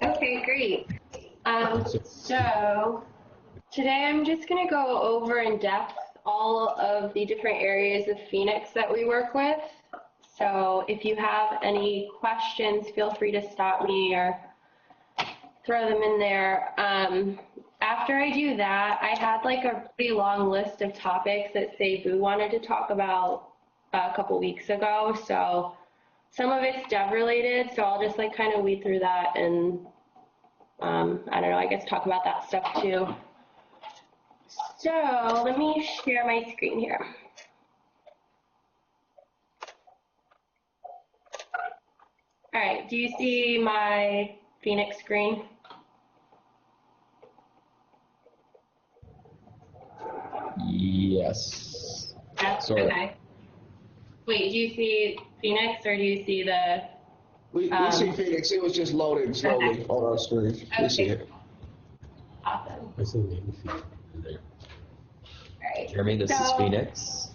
Okay, great. So today I'm just going to go over in depth all of the different areas of Phoenix that we work with. So if you have any questions, feel free to stop me or throw them in there. After I do that, I had like a pretty long list of topics that Cebu wanted to talk about a couple weeks ago. So some of it's dev related, so I'll just like kind of weed through that and I don't know, I guess talk about that stuff too. So let me share my screen here. All right, do you see my Phoenix screen? Yes. Sorry. Okay. Wait, do you see Phoenix or do you see the? We see Phoenix. It was just loading slowly on our screen. Okay. We see it. Awesome. I see name there. All right. Jeremy, this is Phoenix.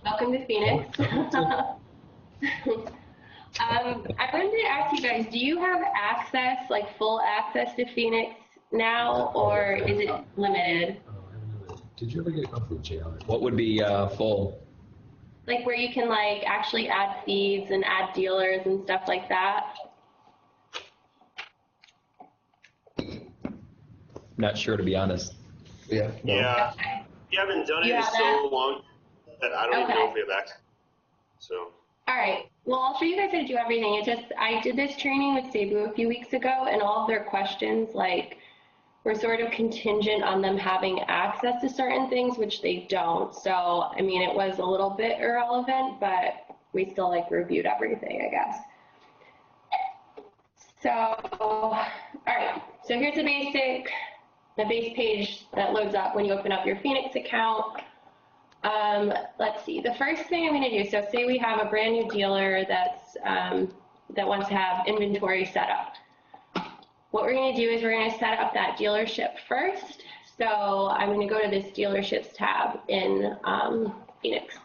Welcome to Phoenix. I wanted to ask you guys, do you have access, like full access to Phoenix now, or is it limited? Did you ever get a call from JR? What would be full? Like where you can like actually add feeds and add dealers and stuff like that? Not sure, to be honest. Yeah. No. Yeah. Okay. We haven't done it You in have so that? long that I don't even know if we have access. So. All right. Well, I'll show you guys how to do everything. I did this training with Cebu a few weeks ago, and all of their questions like were sort of contingent on them having access to certain things, which they don't. So, I mean, it was a little bit irrelevant, but we still like reviewed everything, I guess. So, all right. So here's the base page that loads up when you open up your Phoenix account. Let's see, the first thing I'm going to do, so say we have a brand new dealer that's, that wants to have inventory set up. What we're going to do is we're going to set up that dealership first. So I'm going to go to this dealerships tab in Phoenix.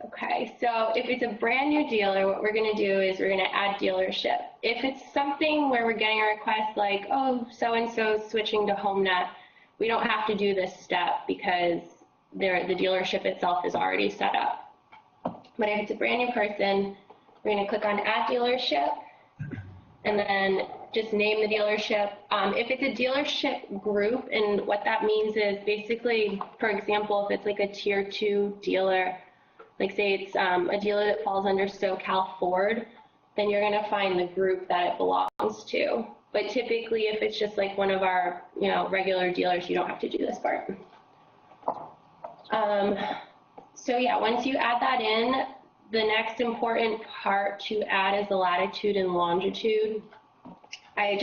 Okay, so if it's a brand new dealer, what we're going to do is we're going to add dealership. If it's something where we're getting a request like, oh, so-and-so switching to HomeNet, we don't have to do this step because the dealership itself is already set up. But if it's a brand new person, we're going to click on Add Dealership and then just name the dealership. If it's a dealership group, and what that means is basically, for example, if it's like a tier 2 dealer, like say it's a dealer that falls under SoCal Ford, then you're going to find the group that it belongs to. But typically, if it's just like one of our, regular dealers, you don't have to do this part. So yeah, once you add that in, the next important part to add is the latitude and longitude. I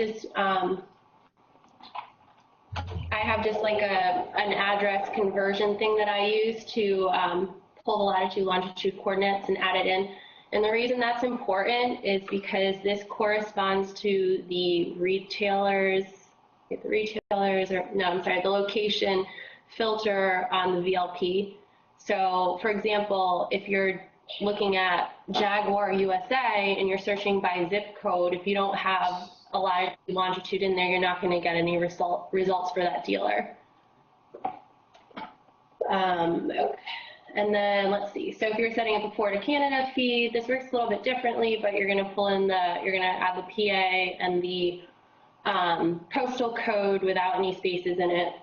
have just like an address conversion thing that I use to pull the latitude, longitude coordinates and add it in. And the reason that's important is because this corresponds to the the location filter on the VLP. So for example, if you're looking at Jaguar USA and you're searching by zip code, if you don't have a latitude, longitude in there, you're not going to get any results for that dealer. Okay. And then let's see. So if you're setting up a Florida Canada feed, this works a little bit differently, but you're going to add the PA and the postal code without any spaces in it.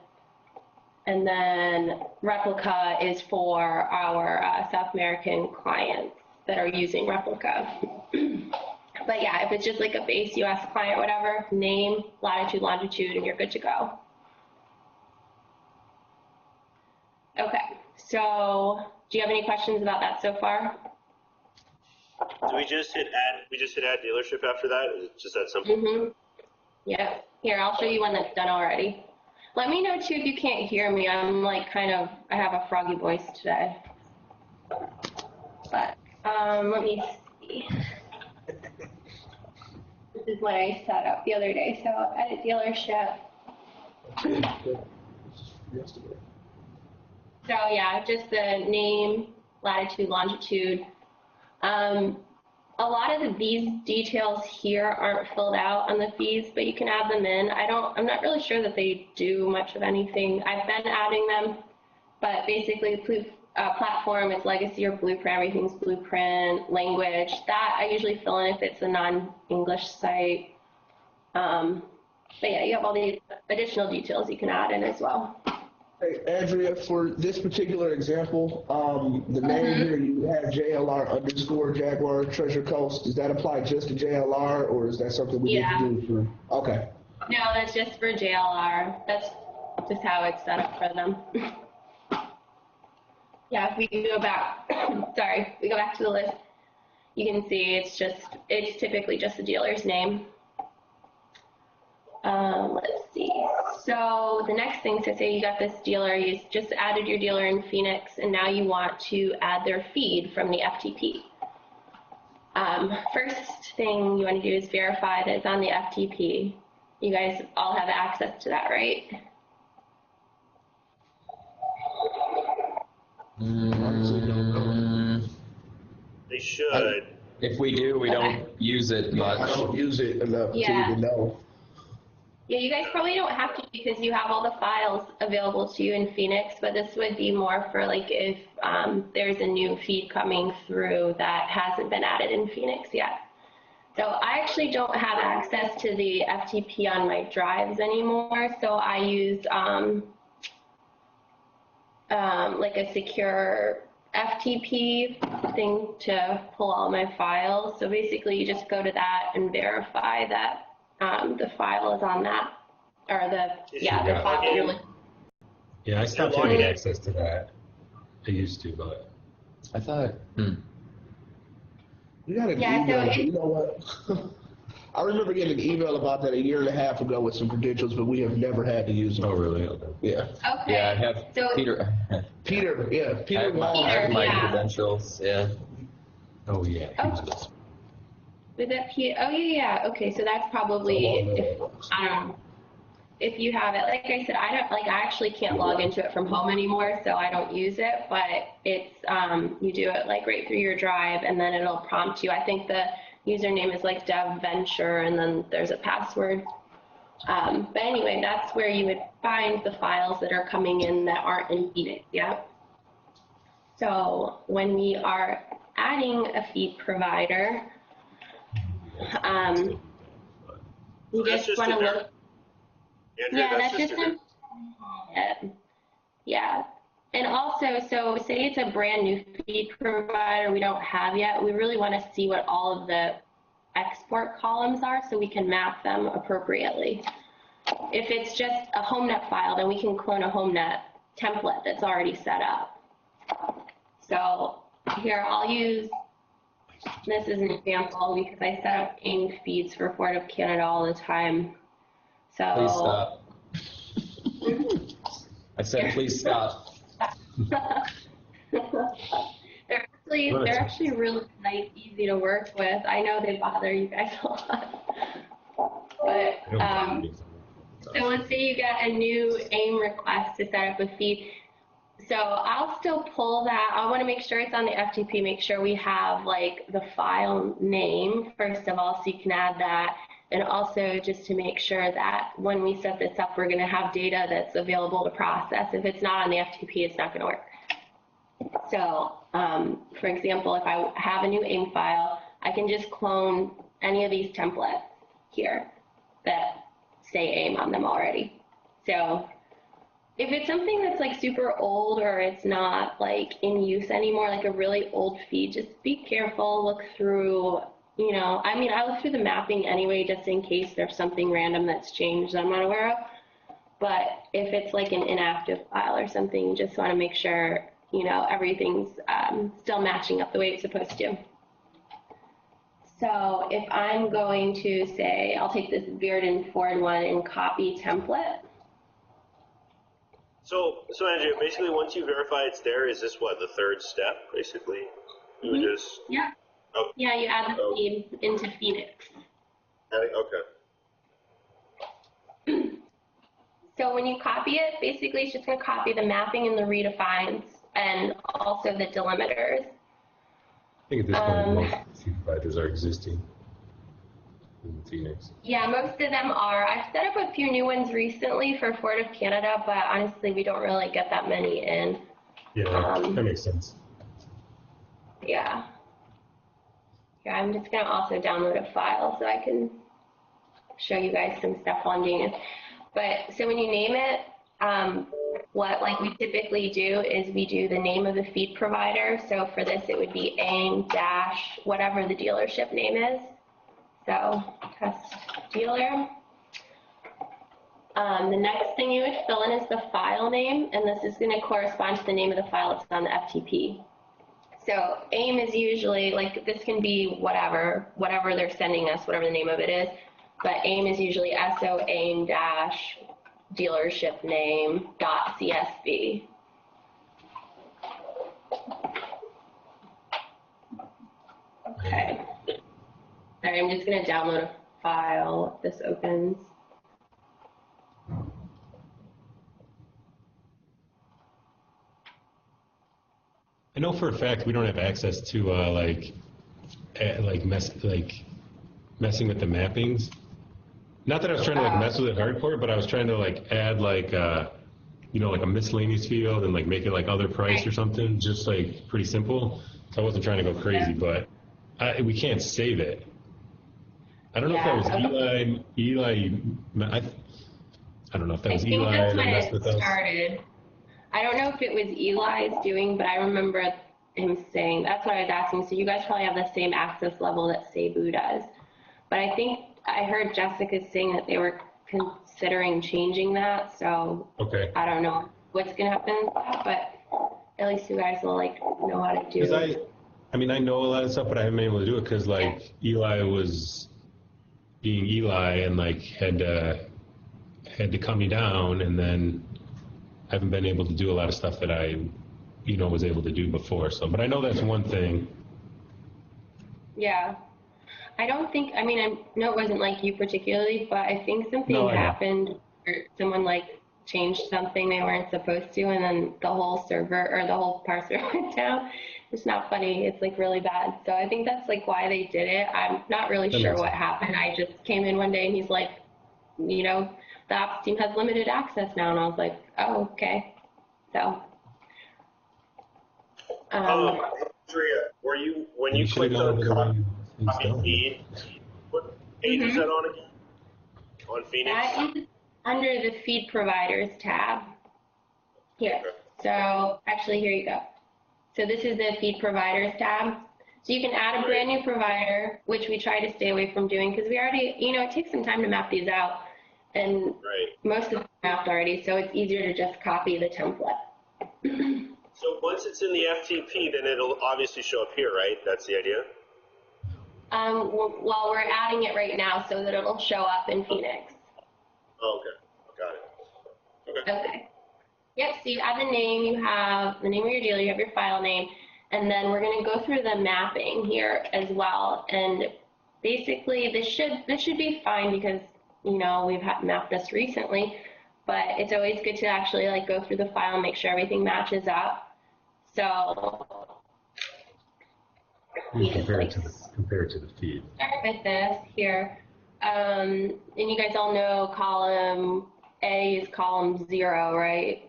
And then replica is for our South American clients that are using replica. But yeah, if it's just like a base US client, whatever, name, latitude, longitude, and you're good to go. Okay, so do you have any questions about that so far? Do we just hit add? We just hit add dealership after that? Is it just that simple? Mm-hmm. Yeah. Here, I'll show you one that's done already. Let me know too if you can't hear me. I'm like I have a froggy voice today. But let me see. This is what I set up the other day. So edit dealership. So yeah, just the name, latitude, longitude. A lot of these details here aren't filled out on the fees, but you can add them in. I'm not really sure that they do much of anything. I've been adding them, but basically platform is legacy or blueprint, everything's blueprint, language. That I usually fill in if it's a non-English site. But yeah, you have all the additional details you can add in as well. Hey, Andrea, for this particular example, the name here, you have JLR underscore Jaguar Treasure Coast. Does that apply just to JLR, or is that something we need to do for? Okay. No, that's just for JLR. That's just how it's set up for them. Yeah, if we go back, sorry, we go back to the list, you can see it's typically just the dealer's name. Let's see. So the next thing, so say you got this dealer, you just added your dealer in Phoenix, and now you want to add their feed from the FTP. First thing you want to do is verify that it's on the FTP. You guys all have access to that, right? They should. If we do, we don't use it much. I don't use it enough to even know. Yeah, you guys probably don't have to because you have all the files available to you in Phoenix, but this would be more for like if there's a new feed coming through that hasn't been added in Phoenix yet. So I actually don't have access to the FTP on my drives anymore, so I use like a secure FTP thing to pull all my files. So basically you just go to that and verify that the file is on that, or the file that you're looking. Yeah, I stopped having access to that. I used to, but I thought. You got an email. You know what? I remember getting an email about that a year and a half ago with some credentials, but we have never had to use them. oh really? Okay. Yeah. Okay. Yeah, I have So- Peter. Peter, yeah. I Peter have my, Wall. I have my yeah. credentials. Yeah. Oh yeah. Oh. Was that P? Oh yeah. Okay, so that's probably I don't know. If you have it, like I said, I actually can't log into it from home anymore, so I don't use it. But it's you do it like right through your drive, and then it'll prompt you. I think the username is like DevVenture, and then there's a password. But anyway, that's where you would find the files that are coming in that aren't in Phoenix yet. So when we are adding a feed provider, you That's just just want to in there. look. Andrea, Yeah, that's just in there. yeah. And also, so say it's a brand new feed provider we don't have yet, we really want to see what all of the export columns are so we can map them appropriately. If it's just a HomeNet file, then we can clone a HomeNet template that's already set up. So here, I'll use this as an example because I set up AIM feeds for Ford of Canada all the time. So Please stop. I said, please stop. they're actually really nice, easy to work with. I know they bother you guys a lot. But so let's say you get a new AIM request to set up a feed. So I'll still pull that. I want to make sure it's on the FTP, make sure we have like the file name, first of all, so you can add that. And also just to make sure that when we set this up, we're going to have data that's available to process. If it's not on the FTP, it's not going to work. So for example, if I have a new AIM file, I can just clone any of these templates here that say AIM on them already. So if it's something that's like super old or it's not like in use anymore, like a really old feed, just be careful, look through, you know, I mean, I look through the mapping anyway, just in case there's something random that's changed that I'm not aware of. But if it's like an inactive file or something, you just want to make sure, you know, everything's still matching up the way it's supposed to. So if I'm going to say, I'll take this Bearden Ford one and copy template. So Andrea, basically, once you verify it's there, is this what, the third step, basically? You would just... Yeah. Oh. Yeah, you add the feed into Phoenix. Okay. So when you copy it, basically it's just going to copy the mapping and the redefines and also the delimiters. I think at this point, most supervisors are existing in Phoenix. Yeah, most of them are. I've set up a few new ones recently for Ford of Canada, but honestly, we don't really get that many in. Yeah, that makes sense. Yeah. Yeah, I'm just going to also download a file so I can show you guys some stuff while I'm doing it. But so when you name it, what like we typically do is we do the name of the feed provider. So for this, it would be AIM dash whatever the dealership name is. So test dealer. The next thing you would fill in is the file name, and this is going to correspond to the name of the file that's on the FTP. So AIM is usually, like, this can be whatever they're sending us, whatever the name of it is, but AIM is usually SO AIM dash dealership name dot CSV. Okay. All right, I'm just going to download a file if this opens. I know for a fact we don't have access to messing with the mappings. Not that I was trying to like mess with it hardcore, but I was trying to like add like like a miscellaneous field and like make it like other price or something, just like pretty simple. So I wasn't trying to go crazy, but we can't save it. I don't know if that was Eli. I don't know if that was Eli that's that when messed with it us. started. I don't know if it was Eli's doing, but I remember him saying, that's what I was asking. So you guys probably have the same access level that Cebu does. But I think I heard Jessica saying that they were considering changing that. So Okay. I don't know what's going to happen with that, but at least you guys will like know how to do it. I mean, I know a lot of stuff, but I haven't been able to do it because like Eli was being Eli and like had to cut me down, and then I haven't been able to do a lot of stuff that I, was able to do before. So, but I know that's one thing. Yeah. I know it wasn't like you particularly, but I think something happened or someone like changed something they weren't supposed to, and then the whole server or the whole parser went down. It's not funny. It's like really bad. So I think that's like why they did it. I'm not really sure what happened. I just came in one day and he's like, the ops team has limited access now. And I was like, oh, okay. So. Andrea, were you, when you clicked on copy feed, what page is that on again? On Phoenix? That is under the feed providers tab. Here. So actually, here you go. So this is the feed providers tab. So you can add a brand new provider, which we try to stay away from doing because we already, it takes some time to map these out. And most of them are mapped already, so it's easier to just copy the template. So once it's in the FTP, then it'll obviously show up here, right? That's the idea? Well, we're adding it right now so that it'll show up in Phoenix. Oh, okay. Got it. Okay. Yep, so you add the name, you have the name of your dealer, you have your file name, and then we're going to go through the mapping here as well. And basically, this should be fine because, we've mapped this recently, but it's always good to actually like go through the file and make sure everything matches up. So compare it to the feed. Start with this here. And you guys all know column A is column 0, right?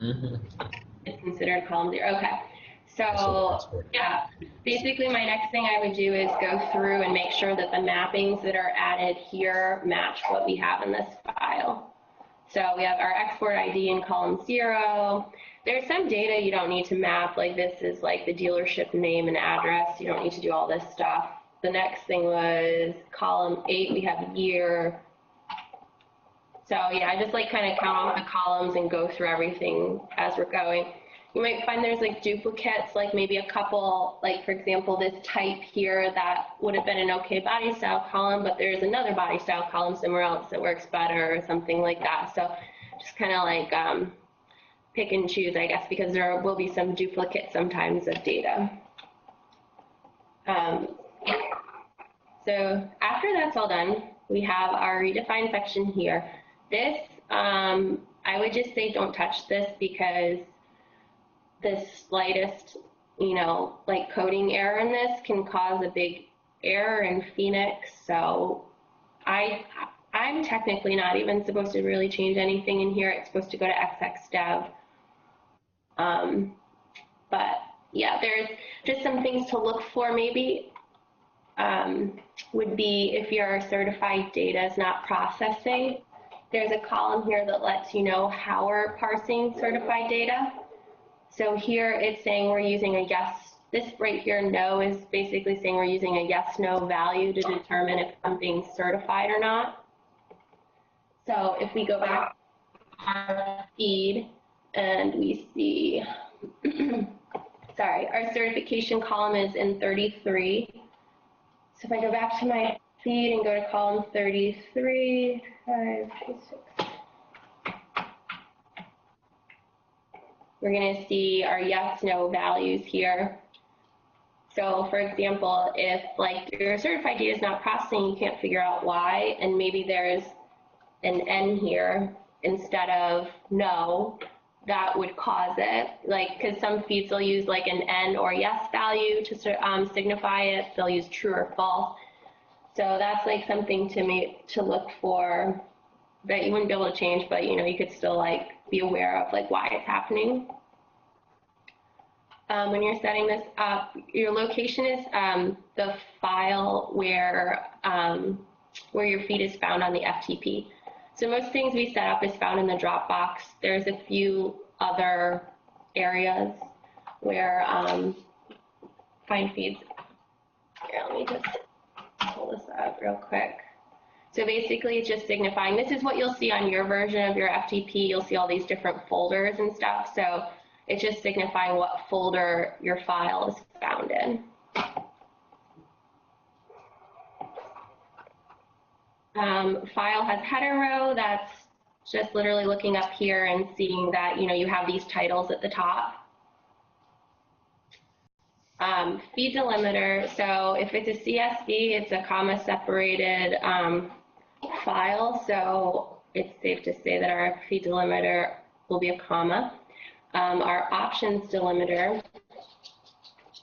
Mm-hmm. It's considered column 0. Okay. So yeah, basically my next thing I would do is go through and make sure that the mappings that are added here match what we have in this file. So we have our export ID in column 0. There's some data you don't need to map, like this is like the dealership name and address. You don't need to do all this stuff. The next thing was column 8, we have year. So yeah, I just like kind of count off the columns and go through everything as we're going. You might find there's like duplicates, like maybe a couple, like for example, this type here that would have been an okay body style column, but there's another body style column somewhere else that works better or something like that. So just kind of like pick and choose, I guess, because there will be some duplicates sometimes of data. So after that's all done, we have our redefine section here. This, I would just say don't touch this because the slightest, like coding error in this can cause a big error in Phoenix. So I'm technically not even supposed to really change anything in here. It's supposed to go to XXDev. But yeah, there's just some things to look for maybe. Would be if your certified data is not processing. There's a column here that lets you know how we're parsing certified data. So here it's saying we're using a yes. This right here, no, is basically saying we're using a yes/no value to determine if something's certified or not. So if we go back to our feed and we see, sorry, our certification column is in 33. So if I go back to my feed and go to column 33, 5, 6, we're going to see our yes/no values here. So for example, if like your certified data is not processing, you can't figure out why, and maybe there's an N here instead of no, that would cause it. Like, because some feeds will use like an N or yes value to signify it. They'll use true or false. So that's like something to look for that you wouldn't be able to change, but you could still like be aware of like why it's happening. When you're setting this up, your location is the file where your feed is found on the FTP. So most things we set up is found in the Dropbox. There's a few other areas where find feeds. Here, let me just pull this up real quick. So basically it's just signifying, this is what you'll see on your version of your FTP. You'll see all these different folders and stuff. So it's just signifying what folder your file is found in. File has header row. That's just literally looking up here and seeing that you have these titles at the top. Feed delimiter. So if it's a CSV, it's a comma separated file. So it's safe to say that our feed delimiter will be a comma. Our options delimiter.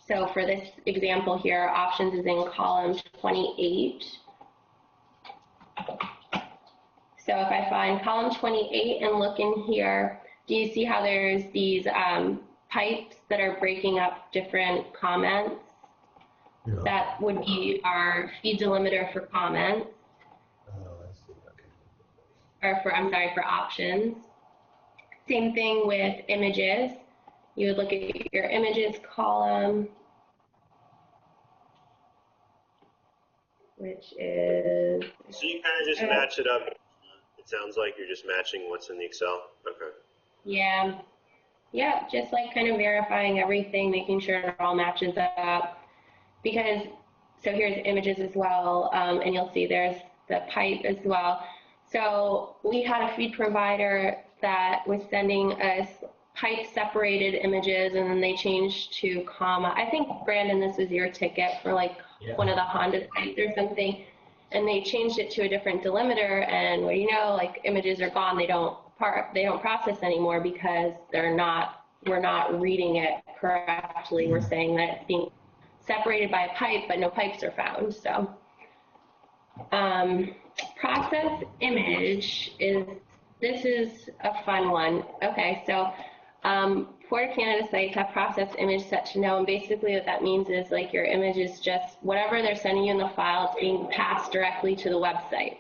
So for this example here, options is in column 28. So if I find column 28 and look in here, do you see how there's these pipes that are breaking up different comments? Yeah. That would be our feed delimiter for comments. Oh, I see. Okay. Or for options. Same thing with images. You would look at your images column, which is... So you kind of just match it up. It sounds like you're just matching what's in the Excel. Okay. Yeah. Yeah, just like kind of verifying everything, making sure it all matches up. Because, so here's images as well, and you'll see there's the pipe as well. So we had a feed provider that was sending us pipe separated images, and then they changed to comma. I think, Brandon, this was your ticket for like one of the Honda pipes or something, and they changed it to a different delimiter, and what do you know, like images are gone. They don't process anymore because we're not reading it correctly. We're saying that it's being separated by a pipe, but no pipes are found. So process image this is a fun one. Okay, so Port Canada sites have processed image set to no, and basically what that means is like your image is just whatever they're sending you in the file, it's being passed directly to the website.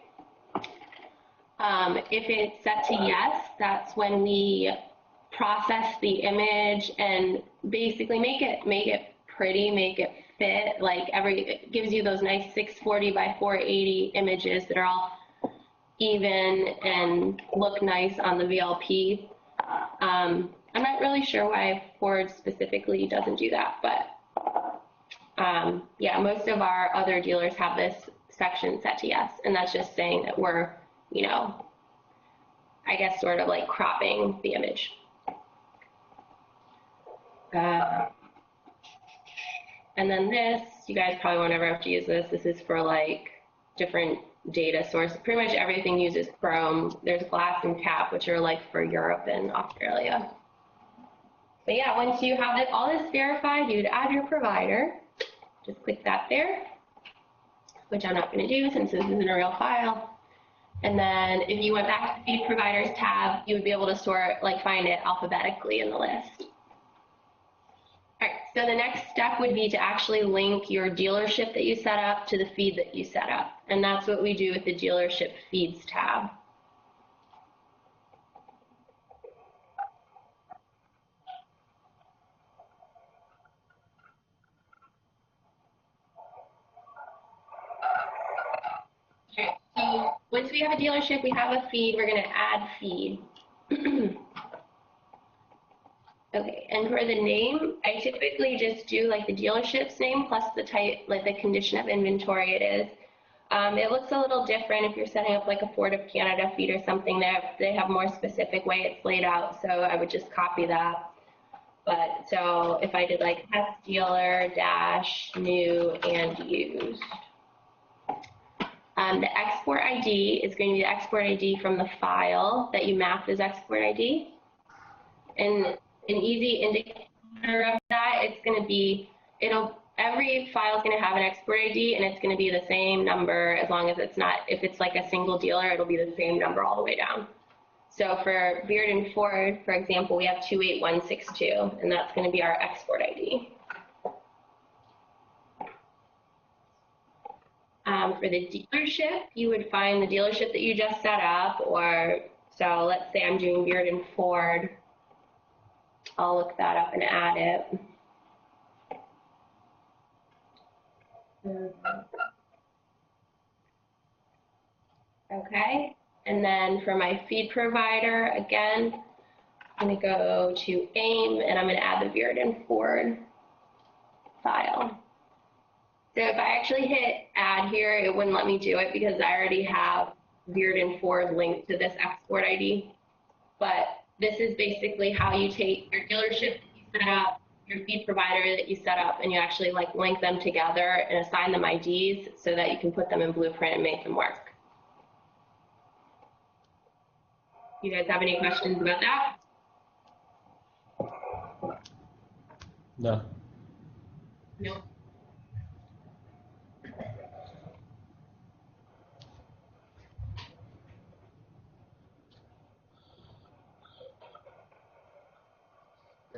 If it's set to yes, that's when we process the image and basically make it pretty, make it fit. Like it gives you those nice 640 by 480 images that are all even and look nice on the VLP. I'm not really sure why Ford specifically doesn't do that, but yeah, most of our other dealers have this section set to yes, and that's just saying that we're, I guess sort of like cropping the image. And then this, you guys probably won't ever have to use this. This is for like different data sources. Pretty much everything uses Chrome. There's Glass and Cap, which are like for Europe and Australia. But yeah, once you have all this verified, you'd add your provider. Just click that there, which I'm not going to do since this isn't a real file. And then if you went back to the feed providers tab, you would be able to sort, like find it alphabetically in the list. All right, so the next step would be to actually link your dealership that you set up to the feed that you set up. And that's what we do with the dealership feeds tab. Okay, so once we have a dealership, we have a feed, we're going to add feed. Okay, and for the name, I typically just do like the dealership's name plus the type, like the condition of inventory it is. It looks a little different if you're setting up like a Ford of Canada feed or something. They have more specific way it's laid out, so I would just copy that. But so if I did like test dealer dash new and used. The export ID is going to be the export ID from the file that you map as export ID. And an easy indicator of that, it's going to be, every file is going to have an export ID and it's going to be the same number as long as it's not, if it's like a single dealer, it'll be the same number all the way down. So for Beard and Ford, for example, we have 28162 and that's going to be our export ID. For the dealership, you would find the dealership that you just set up, or so let's say I'm doing Beard and Ford. I'll look that up and add it. Okay, and then for my feed provider, again, I'm going to go to AIM and I'm going to add the Beard and Ford file. So if I actually hit add here, it wouldn't let me do it because I already have Beard and Ford linked to this export ID. But this is basically how you take your dealership that you set up, your feed provider that you set up, and you actually like link them together and assign them IDs so that you can put them in Blueprint and make them work. You guys have any questions about that? No. No.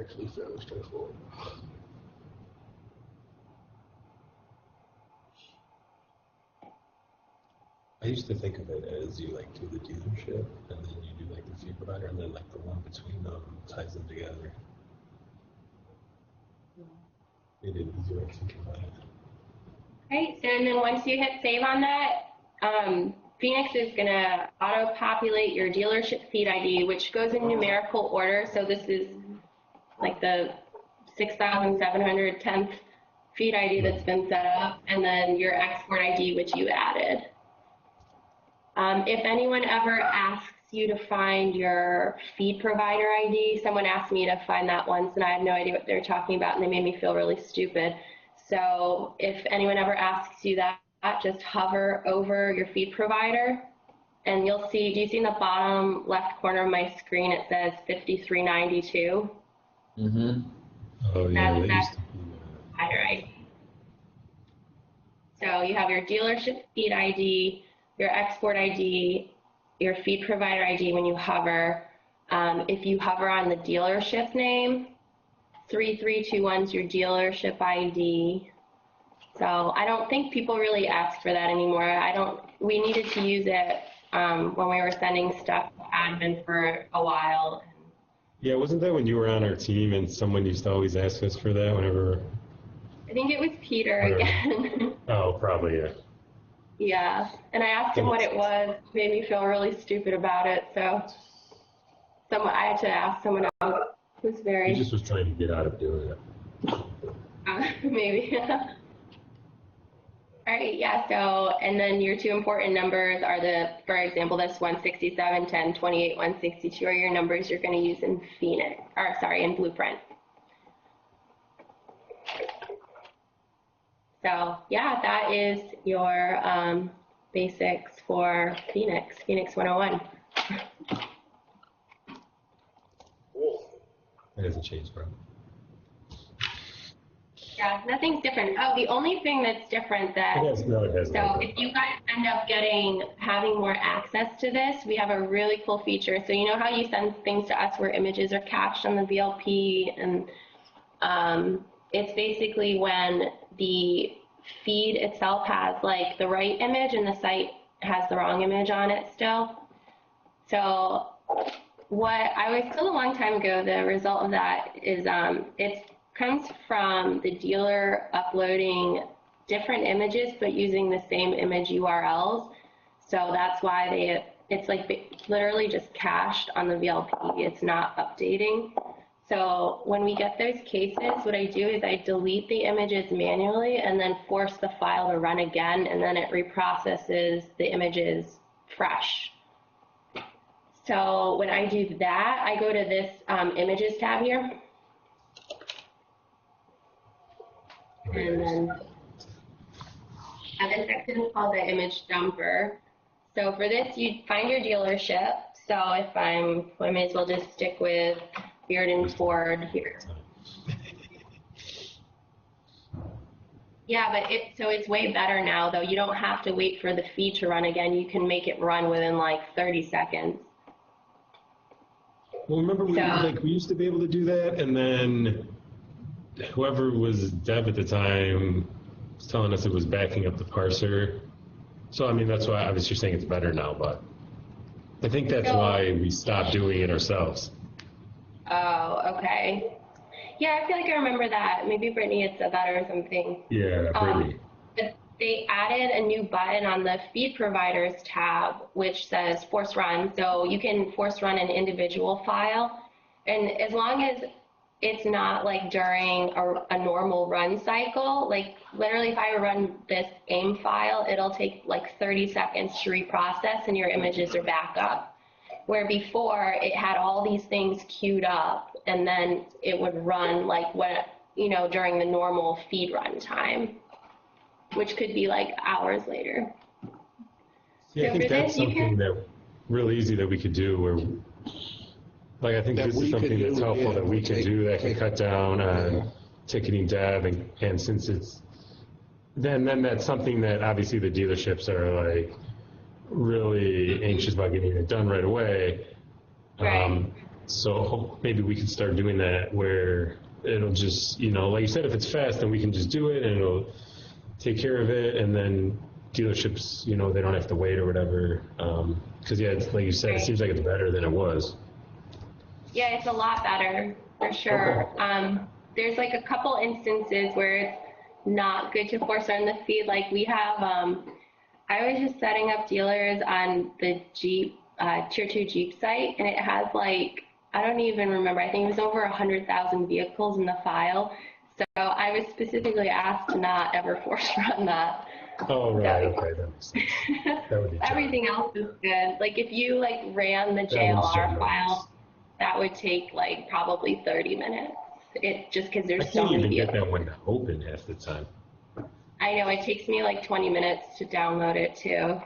Actually fairly straightforward. I used to think of it as you like do the dealership and then you do like the feed provider and then like the one between them ties them together. It is easier to think about it. Right, and then once you hit save on that, Phoenix is going to auto-populate your dealership feed ID, which goes in numerical order. So this is like the 6,710th feed ID that's been set up, and then your export ID, which you added. If anyone ever asks you to find your feed provider ID, someone asked me to find that once, and I had no idea what they were talking about, and they made me feel really stupid. So if anyone ever asks you that, just hover over your feed provider, and you'll see, do you see in the bottom left corner of my screen, it says 5392? Mm-hmm. Oh yeah, That's provider ID. So you have your dealership feed ID, your export ID, your feed provider ID when you hover. If you hover on the dealership name, 3321 is your dealership ID. So I don't think people really ask for that anymore. We needed to use it when we were sending stuff to admin for a while. yeah, wasn't that when you were on our team and someone used to always ask us for that whenever? I think it was Peter again. Oh, probably, yeah. Yeah, and I asked him what it was. It made me feel really stupid about it. So I had to ask someone else who's very... He just was trying to get out of doing it. Maybe. All right, yeah, so, and then your two important numbers are for example, this 167, 10, 28, 162 are your numbers you're going to use in in Blueprint. So, yeah, that is your basics for Phoenix 101. Cool. That is hasn't changed, bro. Yeah, nothing's different. Oh, the only thing that's different that, It has, no, it has so not. if you guys end up having more access to this, we have a really cool feature. So you know how you send things to us where images are cached on the VLP, and it's basically when the feed itself has like the right image and the site has the wrong image on it still. So what I was told a long time ago, the result of that is it comes from the dealer uploading different images but using the same image URLs. So that's why it's like literally just cached on the VLP. It's not updating. So when we get those cases, what I do is I delete the images manually and then force the file to run again, and then it reprocesses the images fresh. So when I do that, I go to this images tab here. And then I have a section called the image dumper. So for this, you find your dealership. So if I may as well just stick with Beard and Ford here. Yeah, but it's way better now though. You don't have to wait for the feed to run again. You can make it run within like 30 seconds. Well, remember we used to be able to do that, and then whoever was dev at the time was telling us it was backing up the parser. So I mean, that's why obviously you're saying it's better now, but I think that's why we stopped doing it ourselves. Oh, okay. Yeah, I feel like I remember that. Maybe Brittany had said that or something. Yeah, Brittany. But they added a new button on the feed providers tab, which says force run. So you can force run an individual file. And as long as it's not like during a normal run cycle, like literally if I run this AIM file, it'll take like 30 seconds to reprocess and your images are back up. Where before it had all these things queued up and then it would run like during the normal feed run time, which could be like hours later. Yeah, So I think for that's this, something that really easy that we could do where, like, I think That this we is could something do, that's helpful yeah, that we can do that can cut down on Yeah. ticketing dev, and since it's, then that's something that obviously the dealerships are like really anxious about getting it done right away. Right. So maybe we can start doing that where it'll just, like you said, if it's fast, then we can just do it and it'll take care of it, and then dealerships, they don't have to wait or whatever. Because yeah, like you said, it seems like it's better than it was. Yeah, it's a lot better for sure. There's like a couple instances where it's not good to force run the feed. Like we have, I was just setting up dealers on the Jeep, Tier 2 Jeep site, and it has like, I don't even remember, I think it was over 100,000 vehicles in the file. So I was specifically asked to not ever force run that. Oh, right, okay, that makes sense. That would be Everything else is good. Like if you like ran the JLR file, that would take like probably 30 minutes. Just because there's so many I can't even vehicles. get that one to open half the time. I know, it takes me like 20 minutes to download it too.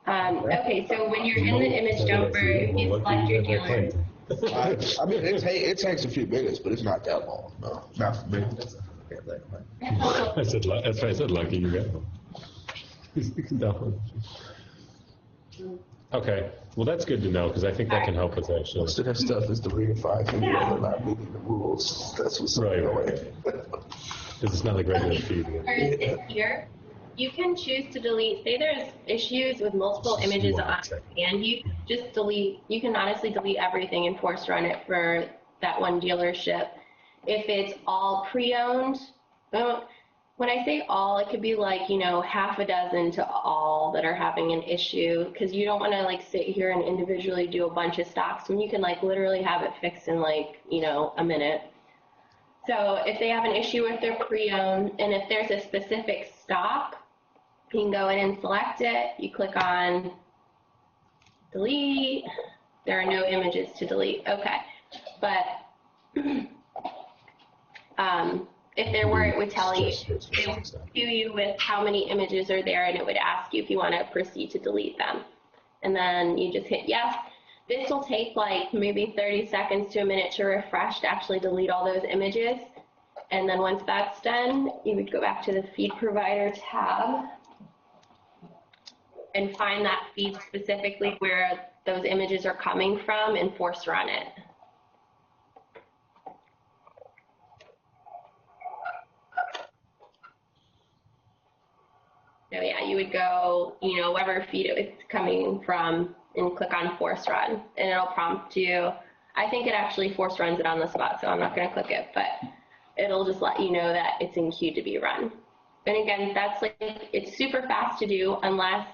Okay, so when you're in the image dumper, if you select your dealer, I mean, it takes a few minutes, but it's not that long. No, not for me. That's why I said lucky you got one. You can download it. Okay, well that's good to know because I think that can help us actually. Most of that stuff is deleted 5 and you're not meeting the rules. That's what's Right. going. Because it's not like regular feed. or is it here? You can choose to delete, say there's issues with multiple images on and you just delete, you can honestly delete everything and force run it for that one dealership. If it's all pre-owned, when I say all, it could be like, half a dozen to all that are having an issue, because you don't want to like sit here and individually do a bunch of stocks when you can like literally have it fixed in like, a minute. So if they have an issue with their pre-owned, and if there's a specific stock, you can go in and select it. You click on delete. There are no images to delete. Okay. But if there were, it would tell you, it would cue you with how many images are there, and it would ask you if you want to proceed to delete them. And then you just hit yes. This will take like maybe 30 seconds to a minute to refresh to actually delete all those images. And then once that's done, you would go back to the feed provider tab and find that feed specifically where those images are coming from and force run it. So yeah, you would go, whatever feed it's coming from and click on force run, and it'll prompt you. I think it actually force runs it on the spot, so I'm not going to click it, but it'll just let you know that it's in queue to be run. And again, that's like, it's super fast to do unless,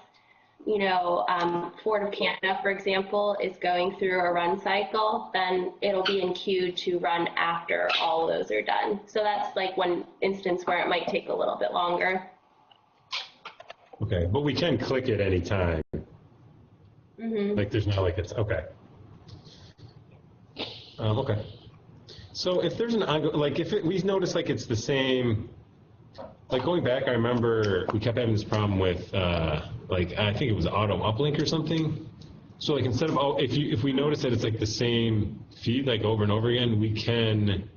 Ford of Canada, for example, is going through a run cycle, then it'll be in queue to run after all of those are done. So that's like one instance where it might take a little bit longer. Okay, but we can click it any time. Mm-hmm. Like there's not like it's, okay. Okay. So if there's an ongoing, like we notice like it's the same, like going back, I remember we kept having this problem with, like I think it was auto uplink or something. So like instead of, if we notice that it's like the same feed like over and over again, we can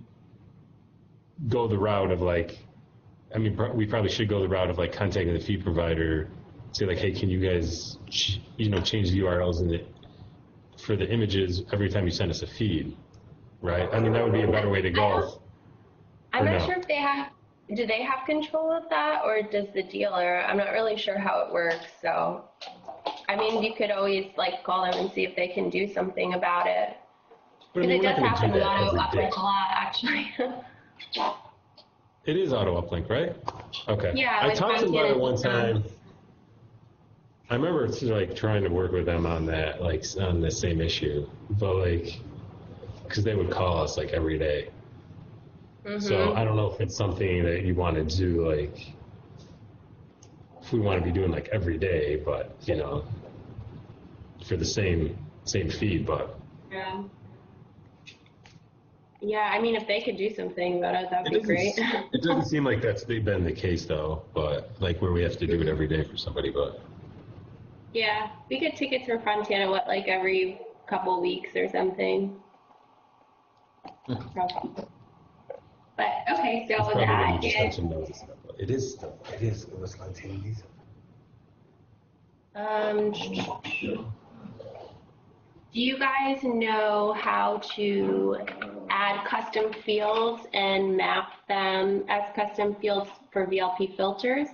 go the route of like, I mean, we probably should go the route of like contacting the feed provider, say like, hey, can you guys, change the URLs for the images every time you send us a feed, right? I mean, that would be a better way to go. I'm not sure if do they have control of that, or does the dealer? I'm not really sure how it works. So, I mean, you could always like call them and see if they can do something about it. Because it does happen a lot, actually. It is auto uplink, right? Okay. Yeah. I talked to them about it one time. I remember like trying to work with them on that, like on the same issue, but like, because they would call us like every day. Mm-hmm. So I don't know if it's something that you want to do, like, if we want to be doing like every day, but for the same feed, but. Yeah. Yeah, I mean, if they could do something about it, that'd be great. It doesn't seem like that's been the case though, but like where we have to do it every day for somebody, but. Yeah, we get tickets for Fontana, like every couple weeks or something. But okay, so that is. It is. It was Fontana. Do you guys know how to add custom fields and map them as custom fields for VLP filters?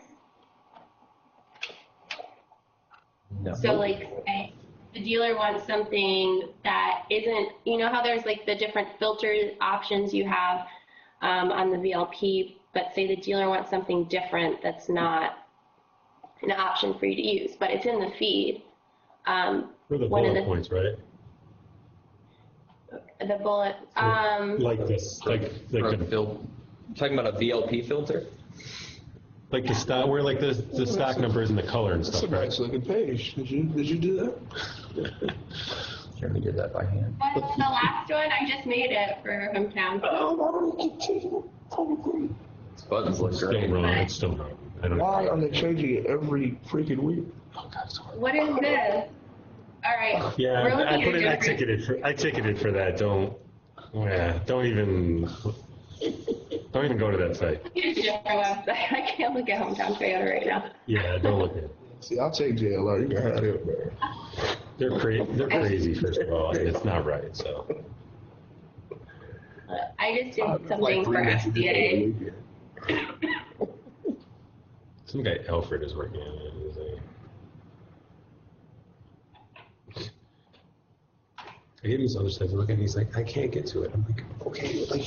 No. So like say the dealer wants something that isn't, how there's like the different filter options you have on the VLP, but say the dealer wants something different that's not an option for you to use, but it's in the feed. For the bullet points, right? The bullet, like this, like the talking about a VLP filter? Like the stock, where like the stock numbers and the color and stuff, right? That's a nice looking page. Did you do that? Jeremy did that by hand. Well, the last one, I just made it for hometown. This button's look Still great. wrong. It's still wrong. I don't know. Why are they changing it every freaking week? Oh, God, sorry. What is this? All right. Yeah, we're looking I at different- I ticketed for that. Don't even go to that site. It's a different website. I can't look at hometown Toyota right now. Yeah, don't look at it. See, I'll take JLR. You can have it, man. They're crazy, first of all, and it's not right, so. I just did something for SDA. Some guy, Alfred, is working on it. I gave him this other stuff to look at, and he's like, I can't get to it. I'm like, okay, like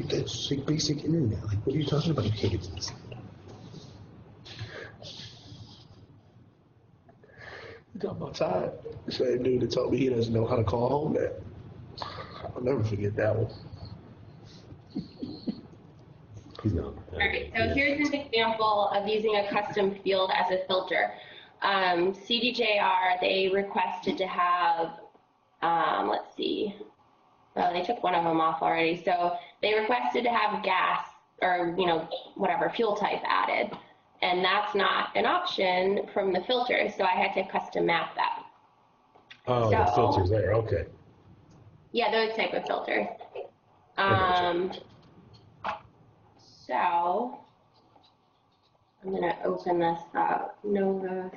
that's like basic internet. Like, what are you talking about? You can't get to this. You talking about Todd? The same dude that told me he doesn't know how to call home net. I'll never forget that one. He's not. All right, so here's an example of using a custom field as a filter. CDJR, they requested to have, let's see, they took one of them off already. So they requested to have gas or, whatever, fuel type added. And that's not an option from the filter, so I had to custom map that. Oh, the So- filters there. Okay. Yeah, those type of filters. I So I'm gonna open this up. Novus.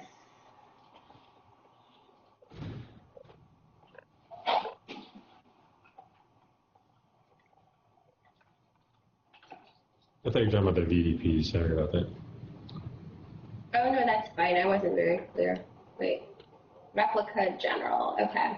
I thought you were talking about the VDP. Sorry about that. Oh no, that's fine. I wasn't very clear. Wait. Replica general. Okay.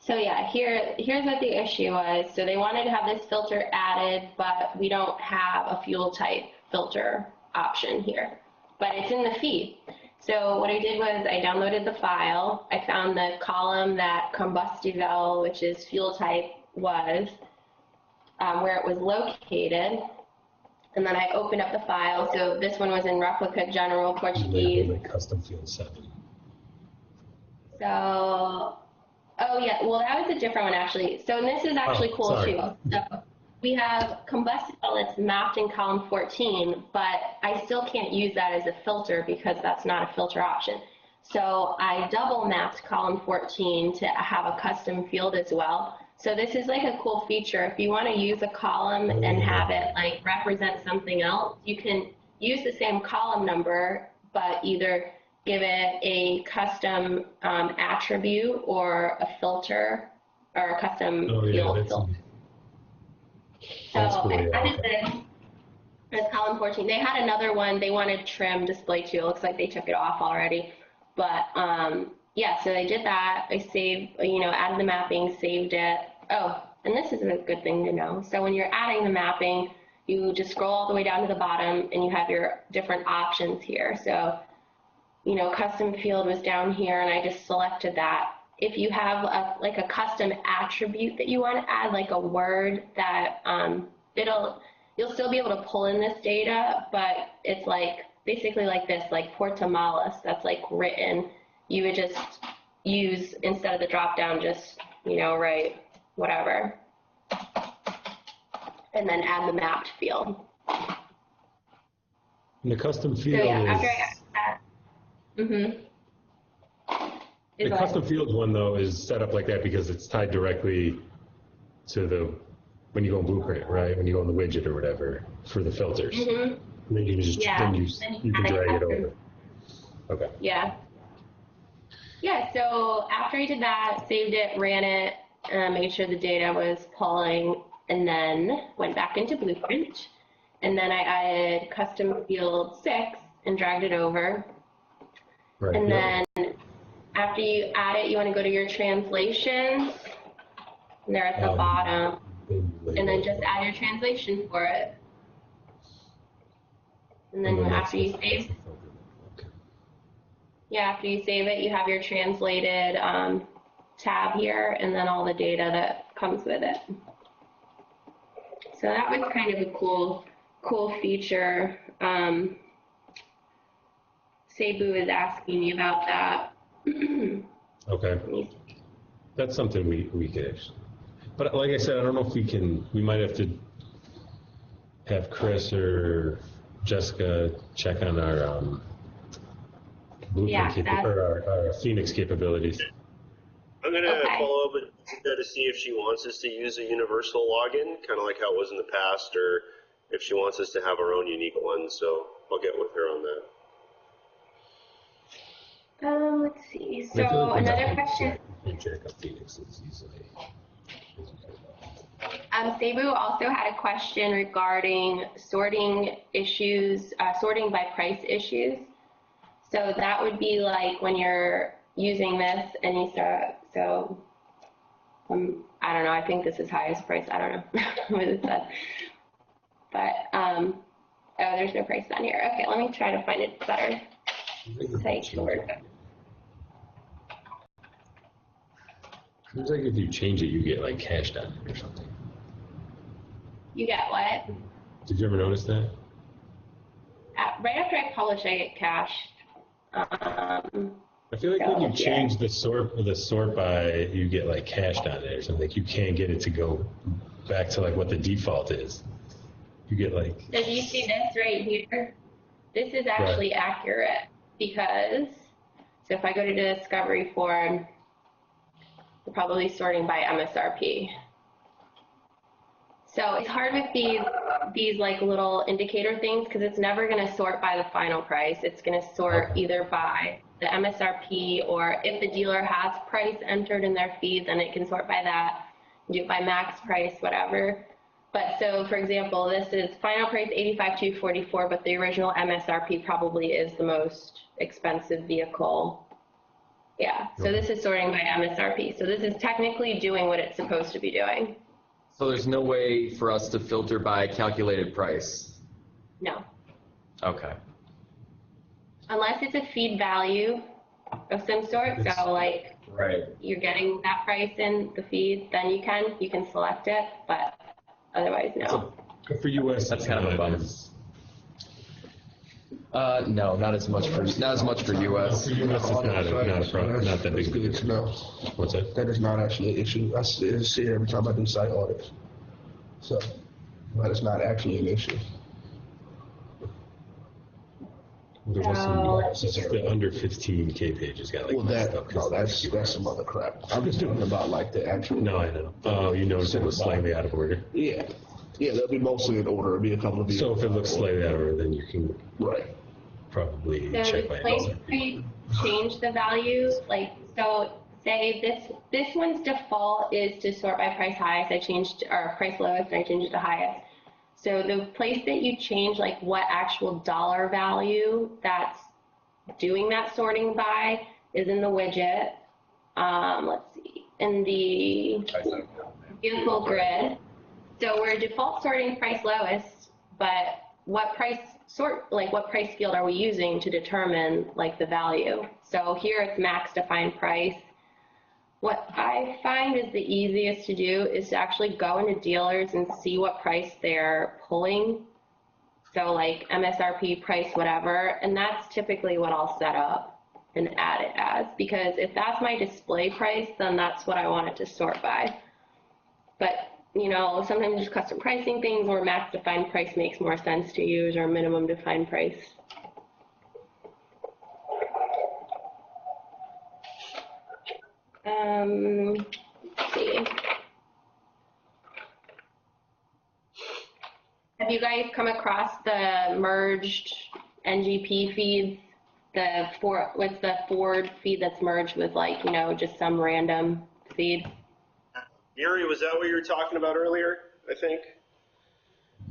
So yeah, here's what the issue was. So they wanted to have this filter added, but we don't have a fuel type filter option here. But it's in the feed. So what I did was I downloaded the file. I found the column that Combustivel, which is fuel type, was, where it was located. And then I opened up the file. So this one was in Replica General Portuguese. Label it custom field 7. So, oh yeah, well that was a different one actually. So this is actually Oh, cool sorry. too. So we have Combustible that's mapped in column 14, but I still can't use that as a filter because that's not a filter option. So I double mapped column 14 to have a custom field as well. So this is like a cool feature. If you want to use a column and have it like represent something else, you can use the same column number, but either give it a custom attribute or a filter or a custom Oh, yeah. field That's, filter. that's So cool. I Yeah, added okay. this as column 14. They had another one. They wanted trim display too. It looks like they took it off already. But yeah, so they did that. I saved, added the mapping, saved it. Oh, and this is a good thing to know. So when you're adding the mapping, you just scroll all the way down to the bottom and you have your different options here. So, custom field was down here and I just selected that. If you have a custom attribute that you want to add, like a word that you'll still be able to pull in this data, but it's like basically like this, like Portamalis, that's like written. You would just use, instead of the drop down, just, write whatever. And then add the mapped field. And the custom So field yeah, is... after I add, The custom fields one, though, is set up like that because it's tied directly to when you go in Blueprint, right? When you go in the widget or whatever for the filters. And then you can just, Yeah. then you Then can add drag it custom. over. Okay. Yeah. Yeah, so after I did that, saved it, ran it, made sure the data was pulling, and then went back into Blueprint. And then I added custom field 6 and dragged it over. Right. And yep. then after you add it, you want to go to your translations. And they're at the bottom. And then just add your translation for it. And then after you save, Okay. yeah, after you save it, you have your translated tab here, and then all the data that comes with it. So that was kind of a cool feature. Cebu is asking me about that. Okay. That's something we could actually. But like I said, I don't know if we might have to have Chris or Jessica check on our Blueprint or our Phoenix capabilities. I'm going to Okay. follow up with Jessica to see if she wants us to use a universal login, kind of like how it was in the past, or if she wants us to have our own unique one. So I'll get with her on that. Let's see. I feel So like another question. You check up Phoenix as easily. Cebu also had a question regarding sorting issues, sorting by price issues. So that would be like when you're using this and you start, so I don't know, I think this is highest price, I don't know what it said. But, oh, there's no price on here. Okay, let me try to find it better. Site sort. Seems like if you change it, you get like cashed on it or something. You get what? Did you ever notice that? Right after I publish, I get cashed. I feel like when you So, change the sort by, you get like cashed on it or something. Like you can't get it to go back to like what the default is. You get like. So do you see this right here? This is actually accurate because, so if I go to the discovery form, we're probably sorting by MSRP. So it's hard with these like little indicator things because it's never going to sort by the final price. It's going to sort either by the MSRP, or if the dealer has price entered in their feed, then it can sort by that, do it by max price, whatever. But so, for example, this is final price 85,244, but the original MSRP probably is the most expensive vehicle. Yeah, so this is sorting by MSRP. So this is technically doing what it's supposed to be doing. So there's no way for us to filter by calculated price? No. Okay. Unless it's a feed value of some sort, so like Right. you're getting that price in the feed, then you can select it, but otherwise, no. For US, That's kind of a bummer. No, not as much for US. For US, it's not a problem, not that big of a Good deal. to know. What's that? That is not actually an issue. I see it every time I do site audits. So, but it's not actually an issue. There was some, the under 15K pages got like Well, messed up. that's some other crap. I'm just talking about like the actual. No, I know. Oh, you noticed it was slightly out of order. Yeah, they'll be mostly in order. It'll be a couple of. So if it looks slightly out of order, then you can Right. probably So check the by place MSRP. we change the value, like, so say this one's default is to sort by price highest, or price lowest, and I changed it to highest. So the place that you change like what actual dollar value that's doing that sorting by is in the widget. Let's see, in the vehicle grid. So we're default sorting price lowest, but what price field are we using to determine like the value? So here it's max defined price. What I find is the easiest to do is to actually go into dealers and see what price they're pulling. So like MSRP price, whatever, and that's typically what I'll set up and add it as, because if that's my display price, then that's what I want it to sort by. But you know, sometimes just custom pricing things or max defined price makes more sense to use, or minimum defined price. Let's see. Have you guys come across the merged NGP feeds? What's the Ford feed that's merged with like, you know, just some random feed? Yuri, was that what you were talking about earlier? I think.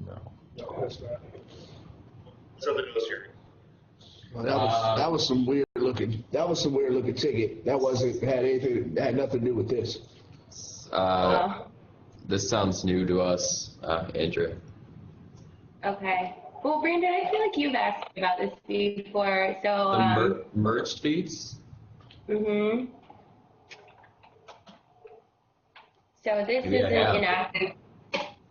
No, that's not. Something else, Yuri. Well, that was some weird looking. That was some weird looking ticket. That had nothing to do with this. This sounds new to us, Andrea. Okay. Well, Brandon, I feel like you've asked me about this before. So, Merged feeds? mm-hmm. So this Maybe is I an have. inactive.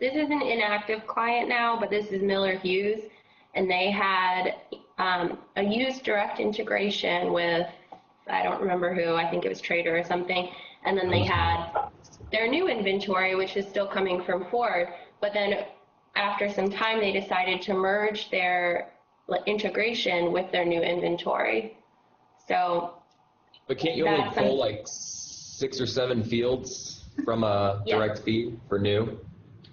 This is an inactive client now, but this is Miller Hughes, and they had a used direct integration with, I don't remember who. I think it was Trader or something. And then they had their new inventory, which is still coming from Ford. But then after some time, they decided to merge their integration with their new inventory. So. But can't you only pull like 6 or 7 fields from a direct feed for new?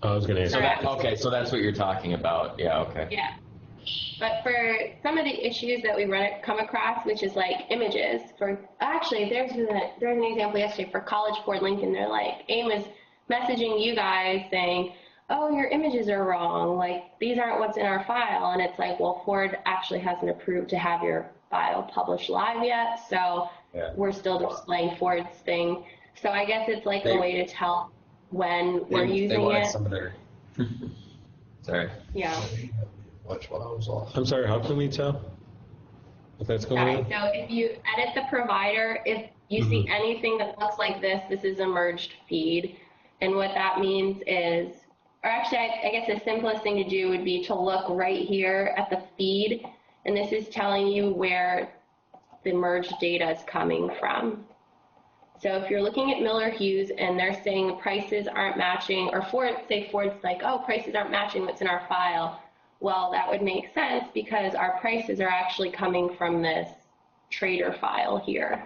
I was going to answer. Okay, so that's what you're talking about. Yeah, okay. Yeah. But for some of the issues that we come across, which is like images, actually there's an example yesterday for College Ford Lincoln. They're like, AIM is messaging you guys saying, oh, your images are wrong. Like, these aren't what's in our file. And it's like, well, Ford actually hasn't approved to have your file published live yet. So we're still displaying Ford's thing. So I guess it's like a way to tell when we're using they wanted it. some of their... Sorry. Yeah. Watch while I was off. I'm sorry, how can we tell if that's going on? So if you edit the provider, if you see anything that looks like this is a merged feed. And what that means is, or actually I guess the simplest thing to do would be to look right here at the feed. And this is telling you where the merged data is coming from. So if you're looking at Miller Hughes and they're saying the prices aren't matching, or Ford's like, oh, prices aren't matching what's in our file. Well, that would make sense because our prices are actually coming from this trader file here,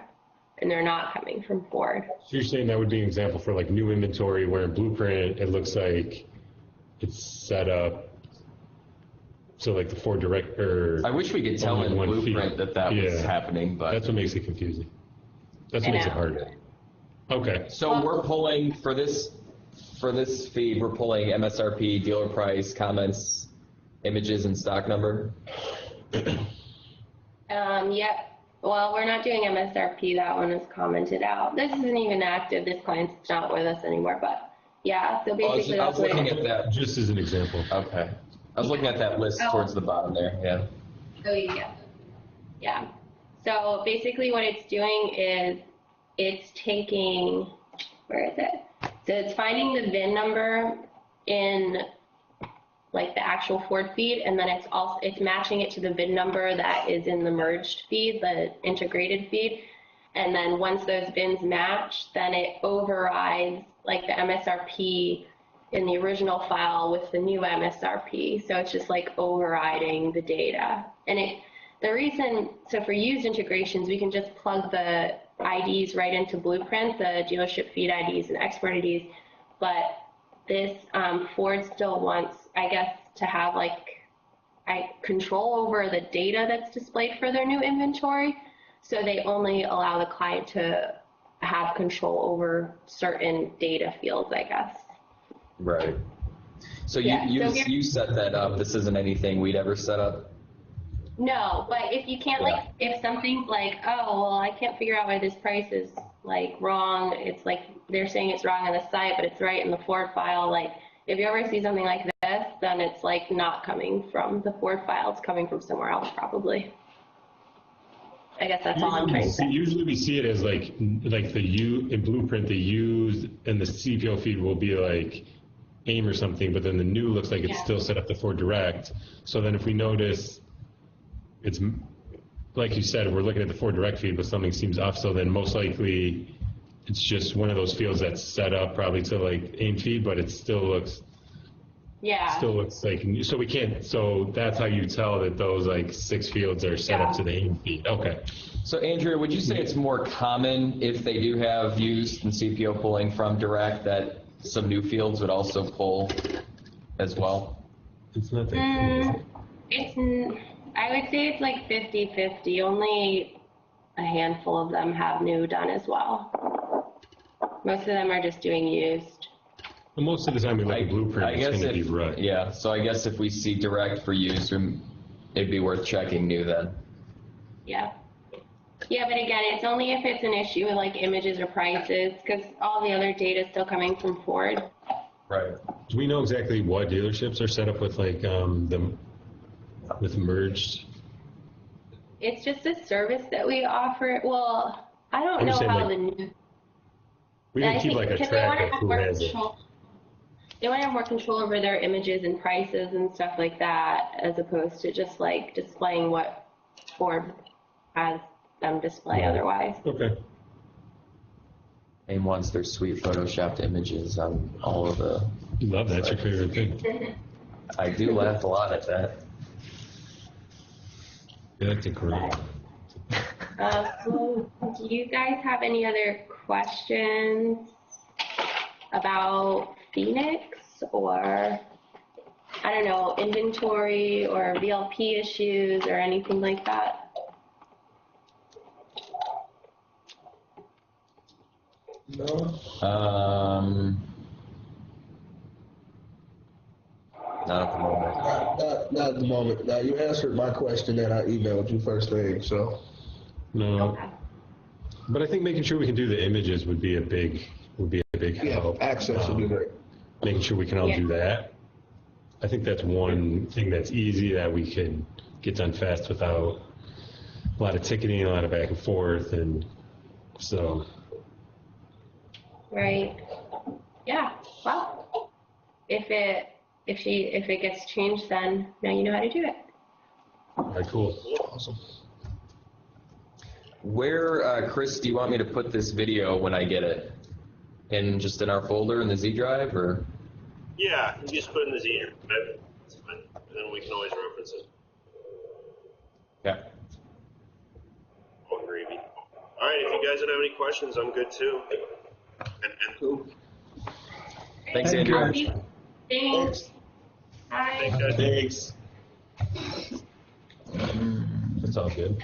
and they're not coming from Ford. So you're saying that would be an example for like new inventory where in Blueprint it looks like it's set up so like the Ford Direct or I wish we could tell only in one Blueprint feed. that was Yeah. happening, but That's what makes it confusing. That's I what makes it know. hard. Okay. so we're pulling for this feed. We're pulling MSRP, dealer price, comments, images, and stock number. Yep. Well, we're not doing MSRP. That one is commented out. This isn't even active. This client's not with us anymore, but yeah, so basically I was that's what looking it at that. Just as an example. Okay. I was looking at that list towards the bottom there. Yeah. Oh, yeah. Yeah. So basically what it's doing is it's taking, where is it? So it's finding the VIN number in like the actual Ford feed, and then it's matching it to the VIN number that is in the merged feed, the integrated feed. And then once those VINs match, then it overrides like the MSRP in the original file with the new MSRP. So it's just like overriding the data. And the reason, so for used integrations, we can just plug the IDs right into Blueprint, the dealership feed IDs and export IDs. But this Ford still wants, I guess, to have like control over the data that's displayed for their new inventory. So they only allow the client to have control over certain data fields, I guess. Right. So Yeah, you set that up. This isn't anything we'd ever set up. No, but if you can't, like, if something's like, oh, well, I can't figure out why this price is, like, wrong, it's like, they're saying it's wrong on the site, but it's right in the Ford file, like, if you ever see something like this, then it's, like, not coming from the Ford file, it's coming from somewhere else, probably. I guess that's all I'm trying to say. Usually we see it as like in Blueprint, the used and the CPO feed will be like AIM or something, but then the new looks like it's still set up to Ford Direct. So then if we notice it's, like you said, we're looking at the Ford Direct feed, but something seems off, so then most likely it's just one of those fields that's set up probably to like AIM feed, but it still looks like, so we can't, so that's how you tell that those like 6 fields are set up to the AIM feed. Okay. So Andrea, would you say it's more common if they do have used and CPO pulling from Direct that some new fields would also pull as well? It's not that I would say it's like 50-50. Only a handful of them have new done as well. Most of them are just doing used. Well, most of the time we look at Blueprint, it's going to be right. Yeah, so I guess if we see Direct for use, it'd be worth checking new then. Yeah. Yeah, but again, it's only if it's an issue with like images or prices, because all the other data is still coming from Ford. Right. Do we know exactly what dealerships are set up with like with merged? It's just a service that we offer. Well, I don't know how the new. We didn't keep like a track of who has it. They want to have more control over their images and prices and stuff like that, as opposed to just like displaying what Ford has them display otherwise. Okay. AIM wants their sweet photoshopped images on all of the. You love that. That's your favorite thing. I do laugh a lot at that. Yeah, that's incredible. Do you guys have any other questions about Phoenix or, I don't know, inventory or VLP issues or anything like that? No. Not at the moment. Not at the moment. Now, you answered my question that I emailed you first thing, so. No. But I think making sure we can do the images would be a big help. Access would be great. Making sure we can all do that. I think that's one thing that's easy that we can get done fast without a lot of ticketing, a lot of back and forth, and so. Right. Yeah. Well, if it gets changed, then now you know how to do it. All right, cool. Awesome. Where, Chris, do you want me to put this video when I get it? In our folder in the Z drive, or? Yeah, you just put it in the Z drive. That's fine. And then we can always reference it. Yeah. All right, if you guys don't have any questions, I'm good too. And Cool. Thanks, Andrew. Thanks. Bye. thanks, guys. Thanks. That's all good.